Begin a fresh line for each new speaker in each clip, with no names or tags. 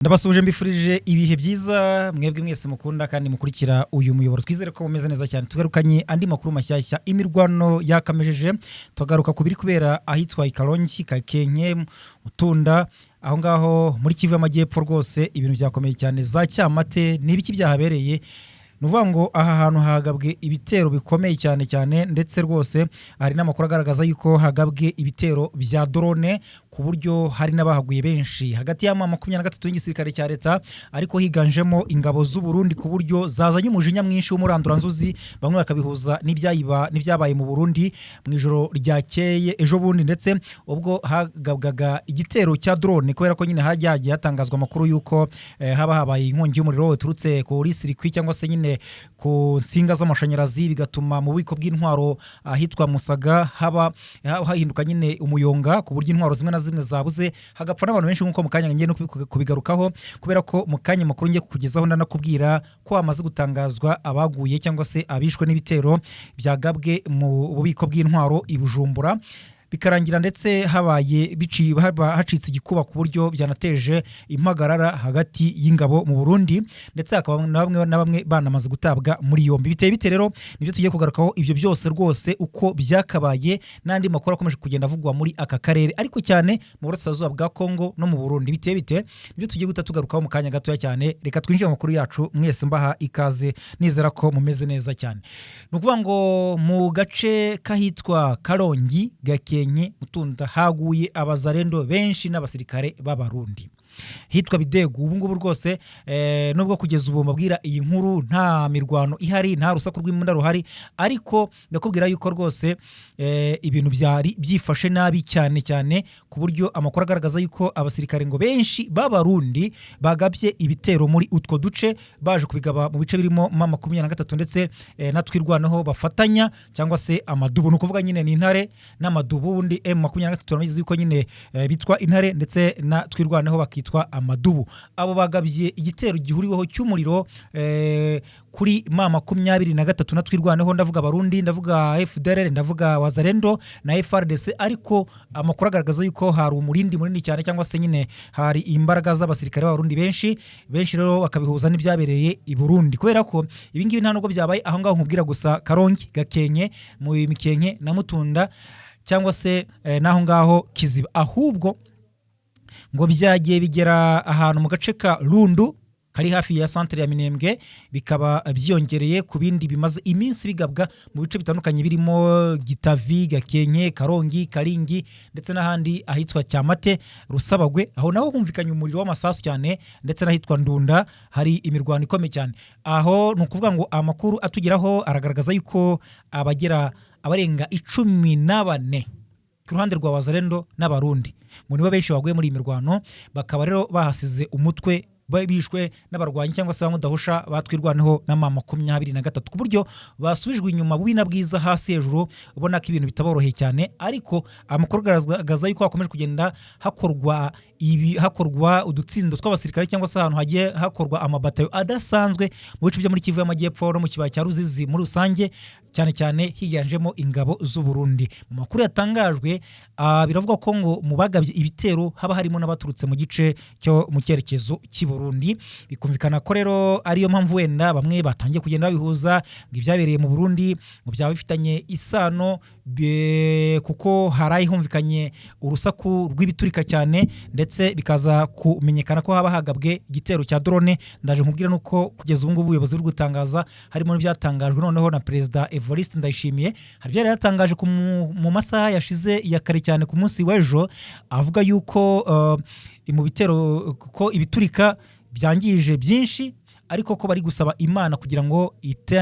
Ndabasuje mbifurije ibihe byiza mwebwe mwese mukunda kandi mukurikira uyu muyoboro twizere ko mumeze neza cyane tugarukanye andi makuru mashyashya imirwano yakamejeje tugaruka kubiri kubera ahitwa Ikarongi Kakenke Mutunda aho ngaho muri Kivu y'Amajyepfo rwose ibintu byakomeye cyane za Cyamate nibiki byahabereye nuvuga ngo aha hantu hagabwe ibitero bikomeye cyane cyane ndetse rwose hari n'amakuru agaragaza yuko hagabwe ibitero bya drone ku buryo hari n'abahaguye benshi hagati ya 23 y'igisirikare cya leta ariko higanjemo ingabo z'u Burundi ku buryo zazanye umujinya mwinshi w'umuranduranzuzi bamwe bakabihuza n'ibyabaye mu Burundi mu ijoro ryakeye ejo bundi ndetse ubwo hagabwaga igitero cya drone kubera ko nyine hajyagiye hatangazwa amakuru yuko haba habaye inkongi y'umuriro uturutse kuri circuit cyangwa se nyine ku nsinga z'amashanyarazi bigatuma mu bubiko bw'intwaro ahitwa Musaga haba hahinduka nyine umuyonga ku buryo intwaro zimwe na zimwe zabuze hagapfa n'abantu benshi nkuko mukanya ngiye no kubigarukaho kubera ko mukanya makuru ngiye kukugezaho ndakubwira ko amaze gutangazwa abaguye cyangwa se abishwe n'ibitero byagabwe mu bubiko bw'intwaro i Bujumbura bikarangira ndetse habaye hacitse igikuba ku buryo byanateje impagarara hagati y'ingabo mu Burundi ndetse hakaba na bamwe banamaze gutabwa muri yombi biteye bite rero nibyo tugiye kugarukaho ibyo byose rwose uko byakabaye n'andi makuru akomeje kugenda avugwa muri aka karere ariko cyane mu burasirazuba bwa Kongo no mu Burundi biteye bite nibyo tugiye guta tugarukaho mu kanya gatoya cyane reka twinjire mu makuru yacu mwese mbaha ikaze nizera ko mumeze neza cyane nukuvuga ngo mu gace kahitwa Karongi Kakenke Mutunda haguye abazarendo benshi n'abasirikare b'abarundi hitwa Bidegu ubu ngubu rwose nubwo kugeza ubu mbabwira iyi nkuru nta mirwano ihari nta rusaku rw'imbunda ruhari ariko ndakubwira yuko rwose ibintu byari byifashe nabi cyane cyane ku buryo amakuru agaragaza yuko abasirikare ngo benshi b'abarundi bagabye ibitero muri utwo duce baje kubigaba mu bice birimo 23 ndetse natwirwanaho bafatanya cyangwa se amadubu nukuvuga nyine ni intare n'amadubu undi M23 turamaze yuko nyine bitwa intare ndetse natwirwanaho bakitwa amadubu abo bagabye igitero gihuriweho cy'umuriro kuri 23 natwirwaneho ndavuga abarundi ndavuga FDLR ndavuga wazarendo na FRDC ariko amakuru agaragaza yuko hari umurindi munini cyane cyangwa se nyine hari imbaraga z'abasirikare b'abarundi benshi rero bakabihuza n'ibyabereye i Burundi kubera ko ibingibi nta nubwo byabaye aho ngaho nkubwira gusa Karongi Gakenke mu Mikenke na Mutunda cyangwa se naho ngaho Kiziba ahubwo ngo byagiye bigera ahantu mu gace ka Rundu kari hafi ya centre ya Minembwe bikaba byongereye ku bindi bimaze iminsi bigabwa mu bice bitandukanye birimo Gitavi Gakenke Karongi Karingi ndetse n'ahandi ahitwa Cyamate Rusabagwe aho naho humvikanye umuriro w'amasasu cyane ndetse n'ahitwa Ndunda hari imirwano ikomeye cyane aho nukuvuga ngo amakuru atugeraho aragaragaza yuko abarenga 14 ku ruhande rwa wazarendo n'abarundi ngo nibo benshi baguye muri imirwano bakaba rero bahasize umutwe bishwe n'abarwanyi cyangwa se bamudahusha batwirwaneho na 23 ku buryo basubijwe inyuma bubina bwiza hasi hejuru ubona ko ibintu bitaboroheye cyane ariko amakuru agaragaza yuko hakomeje kugenda hakorwa udutsindo tw'abasirikare cyangwa se ahantu hagiye hakorwa amabatayo adasanzwe mu bice byo muri Kivu y'Amajyepfo no mu kibaya cya Ruzizi muri rusange cyane cyane higanjemo ingabo z'u Burundi mu makuru yatangajwe biravuga ko ngo mu bagabye ibitero haba harimo n'abaturutse mu gice cyo mu cyerekezo cy'Uburundi bikumvikana ko rero ariyo mpamvu wenda bamwe batangiye kugenda babihuza ngo ibyabereye mu Burundi ngo byaba bifitanye isano kuko harayi humvikanye urusaku rw'ibiturika cyane ndetse bikaza kumenyekana ko haba hagabwe igitero cya drone ndaje nkubwira nuko kugeza ubu ngubu ubuyobozi buri gutangaza harimo n'ibyatangajwe noneho na Perezida Evariste Ndayishimiye hari byari yatangaje mu masaha yashize ya kare cyane ku munsi w'ejo avuga yuko mu bitero ko ibiturika byangije byinshi ariko ko bari gusaba Imana kugira ngo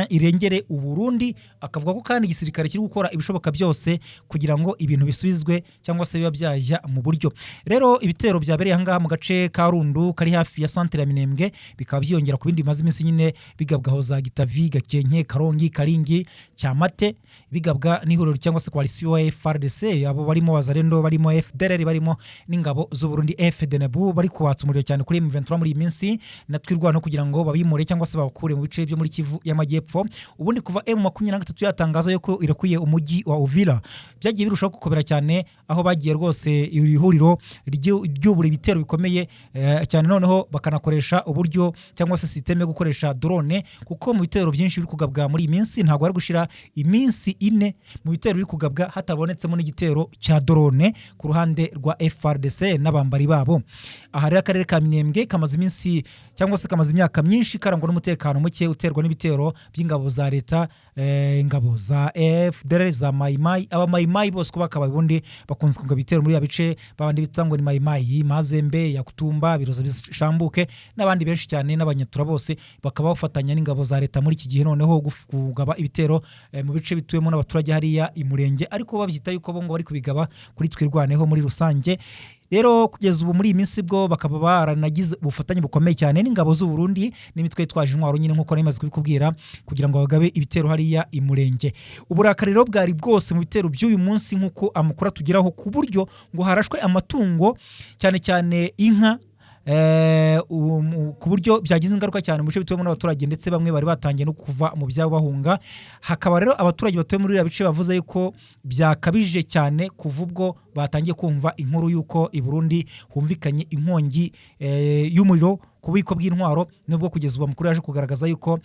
irengere Uburundi akavuga ko kandi igisirikare kiri gukora ibishoboka byose kugira ngo ibintu bisubizwe cyangwa se biba byajya mu buryo rero ibitero byabereye ahangaha mu gace ka Rundu kari hafi ya centre ya Minembwe bikaba byongera ku bindi bimaze iminsi nyine bigabwaho za Gitavi Gakenke Karongi Karingi Cyamate bigabwa n'ihuriro cyangwa se coalition ya FRDC abo barimo wazarendo barimo FDLR barimo n'ingabo z'u Burundi FDNB bari kuwatsa umuriro cyane kuri M23 muri iyi minsi natwirwa no kugira ngo babimure cyangwa se bakure mu bice byo muri Kivu y'Amajyepfo. Ubundi kuva M23 yatangaza yuko irakuye umujyi wa Uvira byagiye birushaho gukobera cyane, aho bagiye rwose ihuriro ry'uburi bitero bikomeye cyane, noneho bakanakoresha uburyo cyangwa se systeme yo gukoresha drone, kuko mu bitero byinshi biri kugabwa muri iyi minsi ntabwo ari gushira iminsi ine mu bitero biri kugabwa hatabonetsemo n'igitero cya drone ku ruhande rwa FRDC n'abambari babo. Aha rero akarere ka Minembwe kamaze iminsi cyangwa se kamaze imyaka myinshi karangwa n'umutekano muke uterwa n'ibitero by'ingabo za leta, ingabo za FDLR za Maimai. Aba Maimai bose kuba akababundi bakunze kuga bitero muri ya bice, babandi bitangwa ni Maimai, Mazembe, ya Kutumba, Biroza bishambuke n'abandi benshi cyane n'abanyatura bose bakaba bafatanya n'ingabo za leta muri iki gihe noneho kugaba ibitero mu bice bituyemo n'abaturage hariya imurenge, ariko babyita yuko bongo bari kubigaba kuri twirwaneho muri rusange. Rero kugeza ubu muri iyi minsi bwo bakaba baranagize ubufatanye bukomeye cyane n'ingabo z'u Burundi n'imitwe yitwaje intwaro nyine nkuko namaze kubikubwira, kugira ngo bagabe ibitero hariya imurenge. Uburakari rero bwari bwose mu bitero by'uyu munsi nkuko amakuru atugeraho, ku buryo ngo harashwe amatungo cyane cyane inka, ku buryo byagize ingaruka cyane mu bice bituwemo n'abaturage, ndetse bamwe bari batangiye no kuva mu byabo bahunga. Hakaba rero abaturage batuye muri bice bavuze yuko byakabije cyane kuva ubwo batangiye kumva inkuru yuko i Burundi humvikanye inkongi y'umuriro ku bubiko bw'intwaro, nubwo kugeza ubu amakuru yaje kugaragaza yuko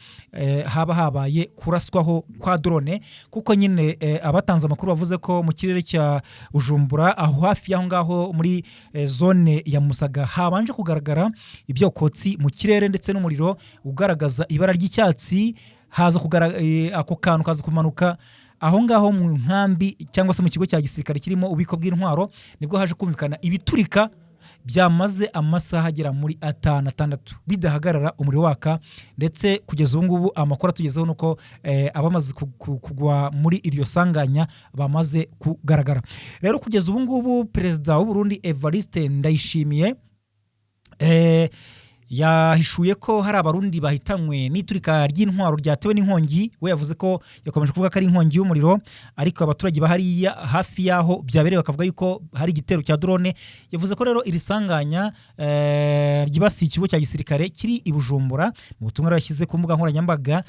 haba habaye kuraswaho kwa drone, kuko nyine abatanze amakuru bavuze ko mu kirere cya Bujumbura aho hafi y'aho ngaho muri zone ya Musaga habanje kugaragara ibyokotsi mu kirere ndetse n'umuriro ugaragaza ibara ry'icyatsi, haza ako kantu kaza kumanuka aho ngaho mu nkambi cyangwa se mu kigo cya gisirikare kirimo ububiko bw'intwaro, nibwo haje kumvikana ibiturika byamaze amasaha agera muri 5-6 bidahagarara umuriro waka, ndetse kugeza ubu ngubu amakuru atugezeho nuko abamaze kugwa muri iryo sanganya bamaze kugaragara. Rero kugeza ubu ngubu perezida w'u Burundi Evariste Ndayishimiye yahishuye ko hari abarundi bahitanywe n'iturika ry'intwaro ryatewe n'inkongi. We yavuze ko yakomeje kuvuga ko ari inkongi y'umuriro, ariko abaturage bahari hafi yaho byabereye bakavuga yuko hari igitero cya drone. Yavuze ko rero iri sanganya ryibasiye ikigo cya gisirikare kiri i Bujumbura. Mu butumwa yashyize ku mbuga nkoranyambaga,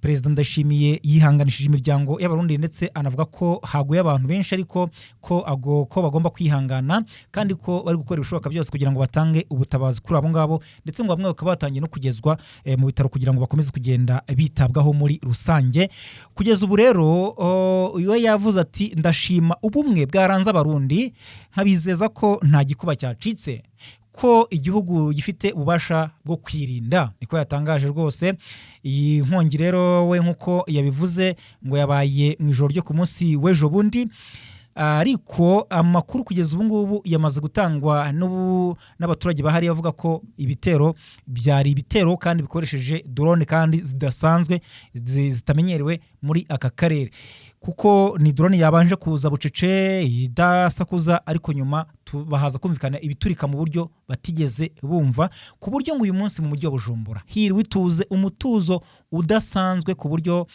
Perezida Ndashimiye yihanganishije imiryango y'abarundi ndetse anavuga ko haguye abantu benshi, ariko ko bagomba kwihangana kandi ko bari gukora ibishoboka byose kugira ngo batange ubutabazi kuri abo ngabo, ndetse ngo bamwe bakaba batangiye no kugezwa mu bitaro kugira ngo bakomeze kugenda bitabwaho muri rusange. Kugeza ubu rero we yavuze ati ndashima ubumwe bwaranze abarundi, nkabizeza ko nta gikuba cyacitse, ko igihugu gifite ububasha bwo kwirinda, niko yatangaje rwose. Iyi nkongi rero we nkuko yabivuze ngo yabaye mu ijoro ryo ku munsi w'ejo bundi, ariko amakuru kugeza ubu ngubu yamaze gutangwa n'abaturage bahari bavuga ko ibitero byari ibitero kandi bikoresheje drone kandi zidasanzwe zitamenyerewe muri aka karere, kuko ni drone yabanje kuza bucece idasakuza, ariko nyuma bahaza kumvikana ibiturika mu buryo batigeze bumva, ku buryo ngo uyu munsi mu mujyi wa Bujumbura hirwe ituze, umutuzo udasanzwe ku buryo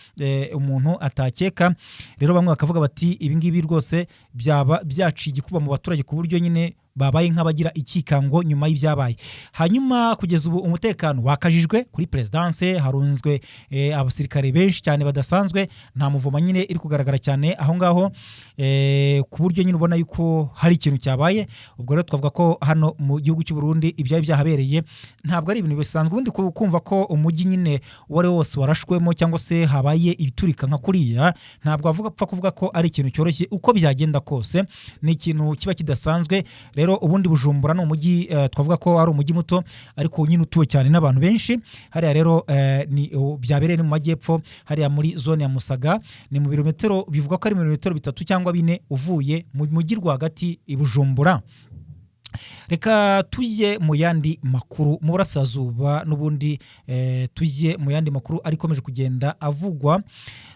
umuntu atakeka. Rero bamwe bakavuga bati ibi ngibi rwose byaba byaciye igikuba mu baturage, ku buryo nyine babaye nk'abagira ikikango nyuma y'ibyabaye. Hanyuma kugeza ubu umutekano wakajijwe kuri presidence, harunzwe abasirikare benshi cyane badasanzwe, nta muvuma nyine iri kugaragara cyane aho ngaho, ku buryo nyine ubona yuko hari ikintu cyabaye. Ubwo rero twavuga ko hano mu gihugu cy'u Burundi ibyaye byahabereye ntabwo ari ibintu bisanzwe. Ubundi kumva ko umujyi nyine wari wose warashwemo cyangwa se habaye ibiturika nka kuriya, ntabwo apfa kuvuga ko ari ikintu cyoroshye. Uko byagenda kose ni ikintu kiba kidasanzwe. Rero ubundi Bujumbura ni umujyi twavuga ko ari umujyi muto, ariko nyine utuwe cyane n'abantu benshi. Hariya rero ni byabereye mu majyepfo, hariya muri zone ya Musaga, ni mu birometero bivuga ko ari ibirometero 3 cyangwa 4 uvuye mu mujyi rwagati i Bujumbura. Reka tujye mu yandi makuru mu burasirazuba, n'ubundi tujye mu yandi makuru arikomeje kugenda avugwa.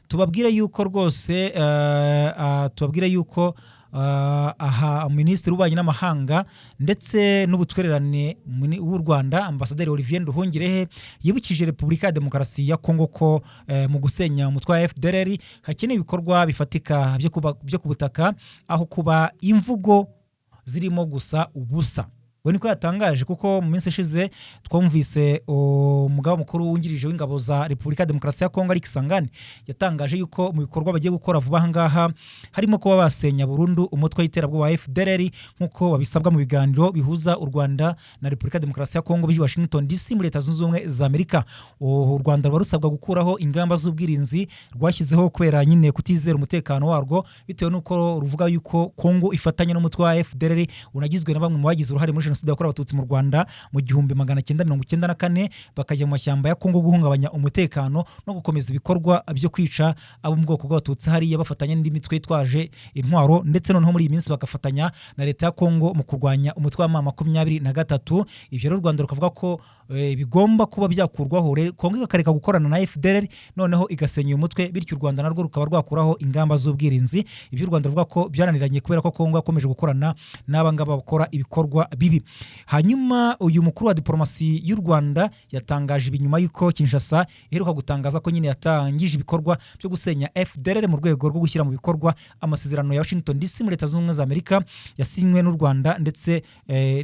Tubabwire yuko rwose aha Minisitiri w'Ububanyi n'Amahanga ndetse n'ubutwererane w'u Rwanda Ambasaderi Olivier Nduhungirehe yibukije Repubulika ya Demokarasi ya Kongo ko mu gusenya umutwe wa FDLR hakeneye ibikorwa bifatika byo ku butaka, aho kuba imvugo zirimo gusa ubusa. we niko yatangaje kuko mu minsi ishize twumvise umugaba mukuru wungirije w'ingabo za Repubulika ya Demokarasi ya Kongo Alex Sangani yatangaje yuko mu bikorwa bagiye gukora vuba aha ngaha harimo kuba basenya burundu umutwe w'iterabwoba wa FDLR nk'uko babisabwa mu biganiro bihuza u Rwanda na Repubulika ya Demokarasi ya Kongo byi Washington DC muri Leta Zunze Ubumwe za Amerika. U Rwanda rwarusabwa gukuraho ingamba z'ubwirinzi rwashyizeho kubera nyine kutizera umutekano warwo bitewe nuko ruvuga yuko Kongo ifatanye n'umutwe wa FDLR unagizwe na bamwe mu bagize uruhare muri jenoside yakorewe abatutsi mu Rwanda mu 1994 bakajya mu mashyamba ya Kongo guhungabanya umutekano no gukomeza ibikorwa byo kwica abo mu bwoko bw'abatutsi hariya bafatanya n'indi mitwe itwaje intwaro ndetse noneho muri iyi minsi bagafatanya na leta ya Kongo mu kurwanya umutwe wa M23. Ibyo rero u Rwanda rukavuga ko bigomba kuba byakurwaho Kongo igakareka gukorana na FDLR noneho igasenya uyu mutwe bityo u Rwanda narwo rukaba rwakuraho ingamba z'ubwirinzi. Ibyo u Rwanda ruvuga ko byananiranye kubera ko Kongo yakomeje gukorana n'abangaba bakora ibikorwa bibi. Hanyuma uyu mukuru wa diplomasi y'u Rwanda yatangaje ibinyuma yuko Kinshasa iheruka gutangaza ko nyine yatangije ibikorwa byo gusenya FDLR mu rwego rwo gushyira mu bikorwa amasezerano ya Washington DC muri Leta Zunze Ubumwe za Amerika yasinywe n'u Rwanda ndetse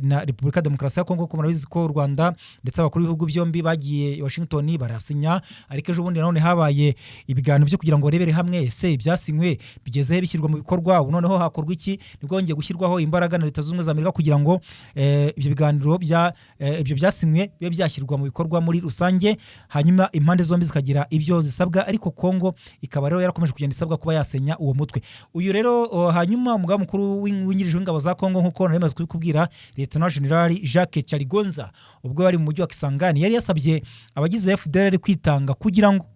na Repubulika ya Demokarasi ya Kongo. Ko murabizi ko u Rwanda ndetse abakuru b'ibihugu byombi bagiye Washington barasinya, ariko ejo bundi nanone habaye ibiganiro byo kugira ngo barebere hamwe ese ibyasinywe bigezehe bishyirwa mu bikorwa. Ubu noneho hakorwa iki? Nibwo hongeye gushyirwaho imbaraga na Leta Zunze Ubumwe za Amerika kugira ngo ibyo biganiro ibyo byasinywe bibe byashyirwa mu bikorwa muri rusange, hanyuma impande zombi zikagira ibyo zisabwa, ariko Kongo ikaba rero yarakomeje kugenda isabwa kuba yasenya uwo mutwe. Uyu rero hanyuma umugaba mukuru w'ingirije w'ingabo za Kongo nk'uko nari maze kubikubwira Lieutenant General Jacques Chaligonza ubwo yari mu mujyi wa Kisangani yari yasabye abagize FDLR kwitanga kugira ngo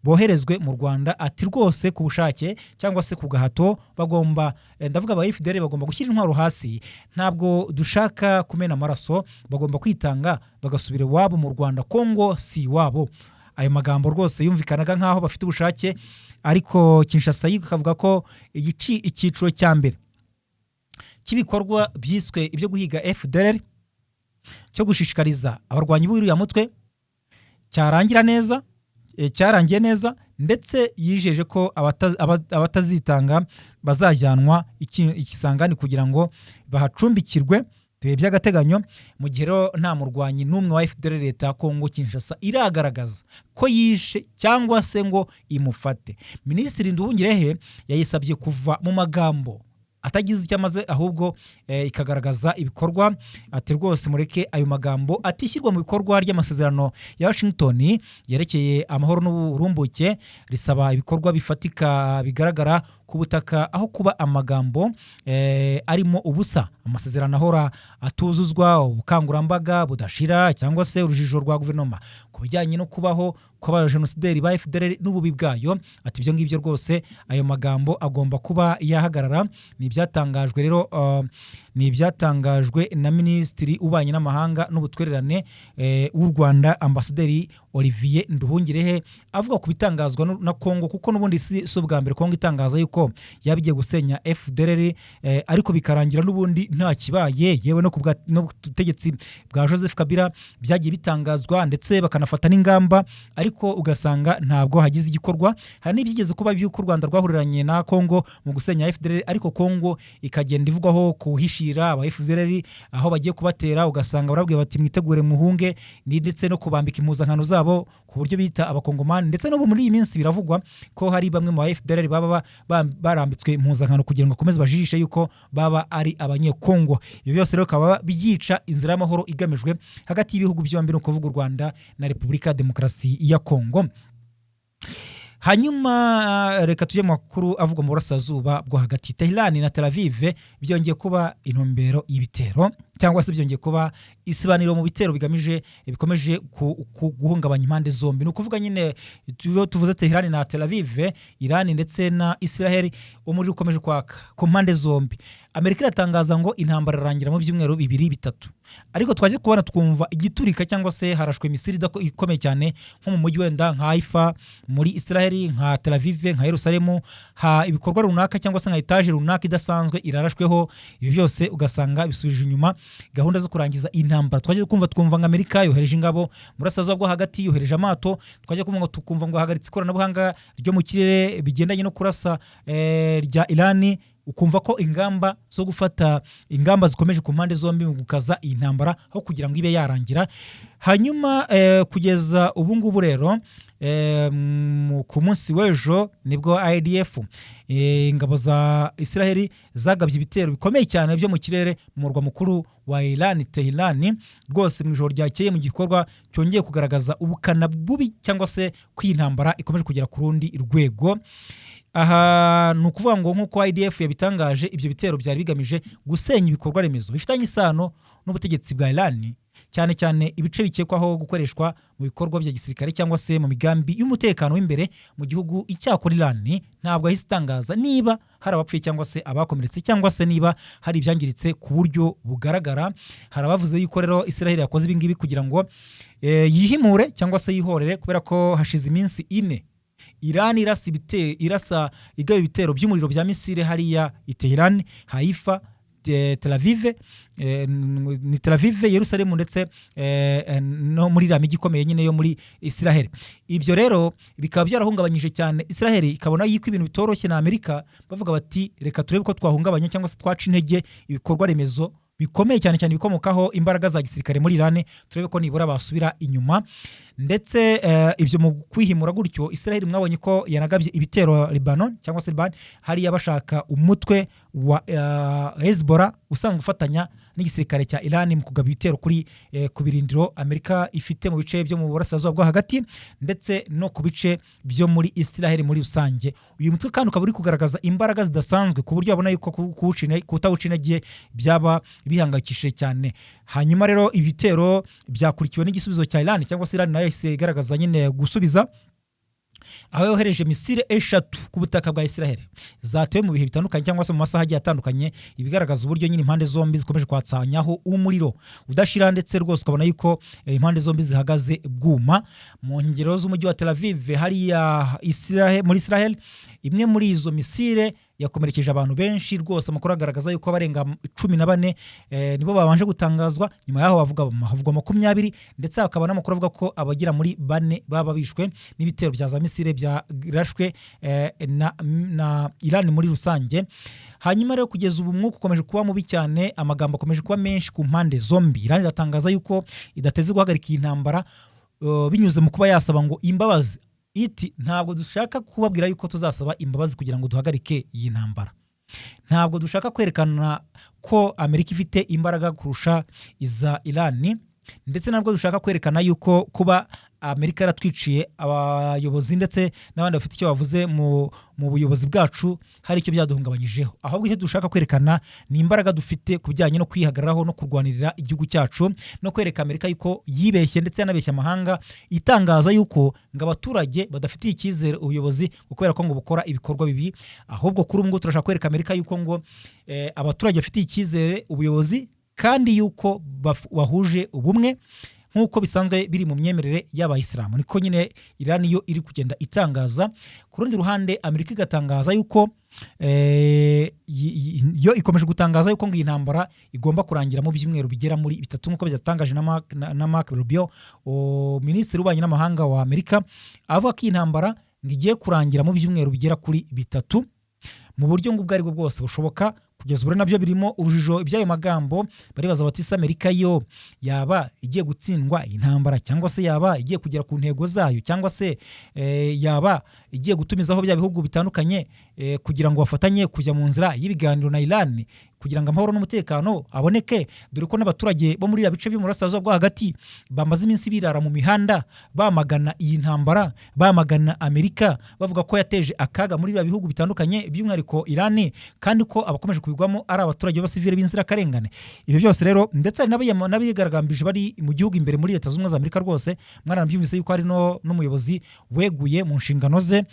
boherezwe mu Rwanda, ati rwose ku bushake cyangwa se ku gahato bagomba, ndavuga aba FDLR bagomba gushyira intwaro hasi, ntabwo dushaka kumena amaraso, bagomba kwitanga bagasubira iwabo mu Rwanda, Kongo si wabo. Ayo magambo rwose yumvikanaga nkaho bafite ubushake, ariko Kinshasa ikavuga ko icyiciro cya mbere cy'ibikorwa byiswe ibyo guhiga FDLR cyo gushishikariza abarwanyi b'uriya mutwe cyarangiye neza ndetse yijeje ko abatazitanga bazajyanwa Ikisangani kugira ngo bahacumbikirwe by'agateganyo, mu gihe nta murwanyi n'umwe wa FDLR leta ya Kongo Kinshasa iragaragaza ko yishe cyangwa se ngo imufate. Minisitiri Nduhungirehe yayisabye kuva mu magambo atagize icyo amaze ahubwo ikagaragaza ibikorwa, ati rwose mureke ayo magambo atishyirwa mu bikorwa ry'amasezerano ya Washington yerekeye amahoro n'uburumbuke, risaba ibikorwa bifatika bigaragara ku butaka aho kuba amagambo arimo ubusa. Amasezerano ahora atuzuzwa, ubukangurambaga budashira cyangwa se urujijo rwa guverinoma ku bijyanye no kubaho kw'abajenosideri ba FDLR n'ububi bwayo, ati ibyo ngibyo rwose ayo magambo agomba kuba yahagarara. Ni ibyatangajwe rero ni ibyatangajwe na Minisitiri ubanye n'amahanga n'ubutwererane w'u Rwanda Ambasaderi Olivier Nduhungirehe avuga ku bitangazwa na Kongo, kuko n'ubundi si ubwa mbere Kongo itangaza yuko yabigiye gusenya FDLR ariko bikarangira n'ubundi nta kibaye, yewe no butegetsi bwa Joseph Kabila byagiye bitangazwa ndetse bakanafata n'ingamba, ariko ugasanga ntabwo hagize igikorwa. Hari n'ibyigeze kuba by'uko u Rwanda rwahuriranye na Kongo mu gusenya FDLR, ariko Kongo ikagenda ivugwaho kuhishira aba FDLR aho bagiye kubatera, ugasanga barabwiye bati mwitegure muhunge, ndetse no kubambika impuzankano zabo ku buryo bita abakongomani, ndetse no muri iyi minsi biravugwa ko hari bamwe mu FDLR baba barambitswe impuzankano kugira ngo akomeze bajijishe yuko baba ari abanyekongo. Ibyo byose rero kaba byica inzira y'amahoro igamijwe hagati y'ibihugu byombi, no kuvuga u Rwanda na Repubulika ya Demokarasi ya Kongo. Hanyuma reka tujye mu makuru avuga mu burasirazuba bwo hagati. Tehran na Tel Aviv byongeye kuba intumbero y'ibitero cyangwa se byongeye kuba isibaniro mu bitero bikomeje guhungabanya impande zombi. Ni ukuvuga nyine tuvuze Tehran na Tel Aviv, Iran ndetse na Israel, umuriro ukomeje kwaka ku mpande zombi. Amerika iratangaza ngo intambara irangira mu byumweru 2-3, ariko twaje kubona twumva igiturika cyangwa se harashwe misiri ikomeye cyane nko mu mujyi wenda nka Haifa muri Israel, nka Tel Aviv, nka Yerusalemu, ibikorwa runaka cyangwa se nka etage runaka idasanzwe irarashweho. Ibi byose ugasanga bisubije inyuma gahunda zo kurangiza intambara. Twaje twumva ngo Amerika yohereje ingabo burasirazuba bwo hagati, yohereje amato, twaje kumva ngo hagaritse ikoranabuhanga ryo mu kirere bigendanye no kurasa rya Iran ukumva ko ingamba zo gufata ingamba zikomeje ku mpande zombi mu gukaza iyi ntambara aho kugira ngo ibe yarangira. Hanyuma kugeza ubu ngubu rero ku munsi w'ejo nibwo IDF ingabo za Israel zagabye ibitero bikomeye cyane byo mu kirere mu murwa mukuru wa Iran Tehran, rwose mu ijoro ryakeye mu gikorwa cyongeye kugaragaza ubukana bubi cyangwa se kw'intambara ikomeje kugera ku rundi rwego. Aha ni ukuvuga ngo nk'uko IDF yabitangaje, ibyo bitero byari bigamije gusenya ibikorwa remezo bifitanye isano n'ubutegetsi bwa Iran, cyane cyane ibice bikekwaho gukoreshwa mu bikorwa bya gisirikare cyangwa se mu migambi y'umutekano w'imbere mu gihugu. Icyakora Iran ntabwo yahise itangaza niba hari abapfuye cyangwa se abakomeretse cyangwa se niba hari ibyangiritse ku buryo bugaragara. Hari abavuze yuko rero Israel yakoze ibi ngibi kugira ngo yihimure cyangwa se yihorere, kubera ko hashize iminsi 4 Iran irasa igaba ibitero by'umuriro bya misile hariya i Tehran, Haifa, Tel Aviv, ni Tel Aviv, Yerusalemu ndetse no muri iriya migi ikomeye nyine yo muri Israel. Ibyo rero bikaba byarahungabanyije cyane Israel, ikabona yuko ibintu bitoroshye na Amerika, bavuga bati reka turebe ko twahungabanya cyangwa se twaca intege ibikorwa remezo bikomeye cyane cyane bikomokaho imbaraga za gisirikare muri Iran, turebe ko nibura basubira inyuma. Ndetse ibyo mu kwihimura gutyo Israel mwabonye ko yanagabye ibitero Lebanon cyangwa se Liban, hariya bashaka umutwe wa Hezbollah usanga ufatanya n'igisirikare cya Iran mu kugaba ibitero kuri ku birindiro Amerika ifite mu bice byo mu burasirazuba bwo hagati ndetse no ku bice byo muri Israel muri rusange. Uyu mutwe kandi ukaba uri kugaragaza imbaraga zidasanzwe ku buryo babona yuko kutawuca intege byaba bihangayikishije cyane. Hanyuma rero ibitero byakurikiwe n'igisubizo cya Iran cyangwa se Iran nayo igaragaza nyine gusubiza, aho yohereje misile 3 ku butaka bwa Israel zatewe mu bihe bitandukanye cyangwa se mu masaha agiye atandukanye, ibigaragaza uburyo nyine impande zombi zikomeje kwatsanyaho umuriro udashira, ndetse rwose ukabona yuko impande zombi zihagaze bwuma. Mu nkengero z'umujyi wa Tel Aviv hariya muri Israel, imwe muri izo misile yakomerekeje abantu benshi, rwose amakuru agaragaza yuko abarenga 14 nibo babanje gutangazwa, nyuma yaho havugwa 20, ndetse hakaba n'amakuru avuga ko abagira muri 4 baba bishwe n'ibitero bya za misile byarashwe na Iran muri rusange. Hanyuma rero kugeza ubu mwuka ukomeje kuba mubi cyane, amagambo akomeje kuba menshi ku mpande zombi. Iran iratangaza yuko idateze guhagarika iyi ntambara binyuze mu kuba yasaba ngo imbabazi. Iti ntabwo dushaka kubabwira yuko tuzasaba imbabazi kugira ngo duhagarike iyi ntambara, ntabwo dushaka kwerekana ko Amerika ifite imbaraga kurusha iza Iran, ndetse ntabwo dushaka kwerekana yuko kuba Amerika yaratwiciye abayobozi ndetse n'abandi bafite icyo bavuze mu buyobozi bwacu hari icyo byaduhungabanyijeho. Ahubwo icyo dushaka kwerekana ni imbaraga dufite ku bijyanye no kwihagararaho no kurwanirira igihugu cyacu, no kwereka Amerika yuko yibeshye ndetse yanabeshya amahanga itangaza yuko ngo abaturage badafitiye icyizere ubuyobozi kubera ko ngo bukora ibikorwa bibi. Ahubwo kuri ubu ngubu turashaka kwereka Amerika yuko ngo abaturage bafitiye icyizere ubuyobozi kandi yuko bahuje ubumwe nk'uko bisanzwe biri mu myemerere y'Abayisilamu. Niko nyine Iran yo iri kugenda itangaza. Ku rundi ruhande Amerika igatangaza yuko yo ikomeje gutangaza yuko ngo iyi ntambara igomba kurangira mu byumweru bigera muri 3 nk'uko byatangaje na Mark Rubio, minisitiri w'ububanyi n'amahanga wa Amerika, avuga ko iyi ntambara ngo igiye kurangira mu byumweru bigera kuri 3 mu buryo ngo ubwo ari bwo bwose bushoboka. Kugeza ubu nabyo birimo urujijo iby'ayo magambo, baribaza bati Amerika yo yaba igiye gutsindwa intambara cyangwa se yaba igiye kugera ku ntego zayo cyangwa se yaba igiye gutumizaho bya bihugu bitandukanye kugira ngo bafatanye kujya mu nzira y'ibiganiro na Iran kugira ngo amahoro n'umutekano aboneke, dore ko n'abaturage bo muri bice by'umurasirazuba bwo hagati bamaze iminsi birara mu mihanda bamagana iyi ntambara, bamagana Amerika bavuga ko yateje akaga muri bihugu bitandukanye by'umwihariko Iran, kandi ko abakomeje kubigwamo ari abaturage b'abasivile b'inzirakarengane. Ibyo byose rero ndetse n'abigaragambije bari mu gihugu imbere muri Leta z'Ubumwe za Amerika, rwose mwaranabyumvise yuko hari n'umuyobozi weguye mu nshingano ze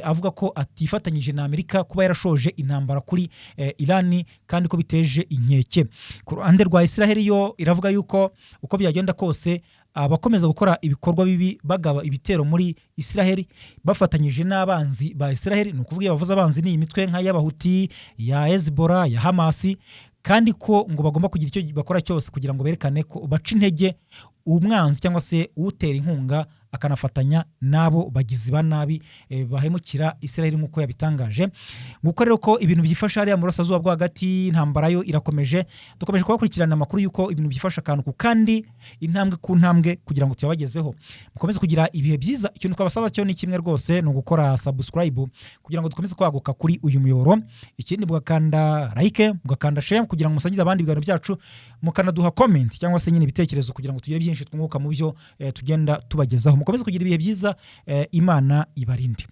avuga ko atifatanyije na Amerika kuba yarashoje intambara kuri Iran kandi ko biteje inkeke. Ku ruhande rwa Israel yo iravuga yuko uko byagenda kose abakomeza gukora ibikorwa bibi bagaba ibitero muri Israel bafatanyije n'abanzi ba Israel, ni ukuvuga abavuza abanzi ni imitwe nka y'Abahuti, ya Hezbollah, ya Hamas, kandi ko ngo bagomba kugira icyo bakora cyose kugira ngo berekane ko baca intege umwanzi cyangwa se utera inkunga akanafatanya nabo bagizi ba nabi bahemukira Israel nk'uko yabitangaje. Nguko rero ko ibintu byifasha hariya mu burasirazuba bwo hagati, intambara yo irakomeje. Dukomeje kubakurikirana amakuru yuko ibintu byifasha akantu ku kandi, intambwe ku ntambwe, kugira ngo tuyabagezeho. Mukomeze kugira ibihe byiza. Ikintu twabasaba cyo ni kimwe rwose, no gukora subscribe kugira ngo dukomeze kwaguka kuri uyu muyoboro. Ikindi mugakanda like, mugakanda share kugira ngo musangize abandi ibiganiro byacu, mukanaduha comment cyangwa se nyine ibitekerezo kugira ngo tugire byinshi twunguka mu byo tugenda tubagezaho. Mukomeze kugira ibihe byiza, Imana ibarinde.